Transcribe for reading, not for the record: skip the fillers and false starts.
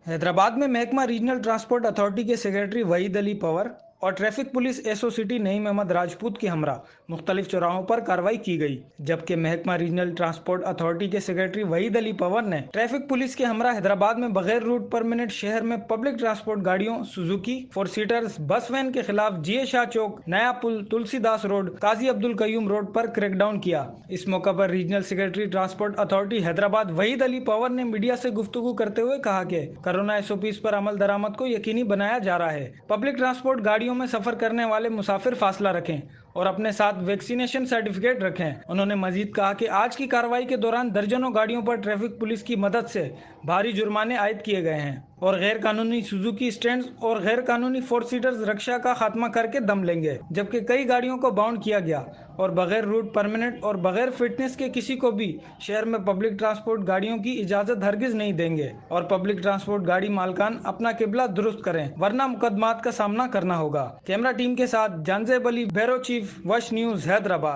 हैदराबाद में महकमा regional transport authority के सेक्रेटरी वहीद अली पंवर और traffic police SO city Naeem Ahmed Rajput के हमरा मुख्तलिफ चौराहों पर कार्रवाई की गई, जबकि महकमा रीजनल ट्रांसपोर्ट अथॉरिटी के सेक्रेटरी वहीद अली पंवर ने ट्रैफिक पुलिस के हमरा हैदराबाद में बगैर रूट परमिट शहर में पब्लिक ट्रांसपोर्ट गाड़ियों सुजुकी फोर सीटर्स बस वैन के खिलाफ जीए शाह चौक, नया पुल, तुलसीदास रोड, काजी अब्दुल कयूम रोड पर क्रैकडाउन किया। इस मौके पर regional secretary transport authority Hyderabad Waheed Ali Panwar ने मीडिया से गुफ्तगू करते हुए कहा कि कोरोना एसओपीज पर अमल दरामद को यकीनी बनाया जा रहा है। पब्लिक ट्रांसपोर्ट गाड़ियों में सफर करने वाले मुसाफिर फासला रखें और अपने साथ वैक्सीनेशन सर्टिफिकेट रखें। उन्होंने मजीद कहा कि आज की कार्रवाई के दौरान दर्जनों गाड़ियों पर ट्रैफिक पुलिस की मदद से भारी जुर्माने आयद किए गए हैं और गैर कानूनी सुजुकी स्टैंड और गैर कानूनी फोर सीटर्स रिक्शा का खात्मा करके दम लेंगे, जबकि कई गाड़ियों को बाउंड किया गया और बगैर रूट परमिट और बगैर फिटनेस के किसी को भी शहर में पब्लिक ट्रांसपोर्ट गाड़ियों की इजाजत हरगिज नहीं देंगे और पब्लिक ट्रांसपोर्ट गाड़ी मालकान अपना किबला दुरुस्त करें, वरना मुकदमात का सामना करना होगा। कैमरा टीम के साथ जानजेब अली, ब्यूरो चीफ, वश न्यूज, हैदराबाद।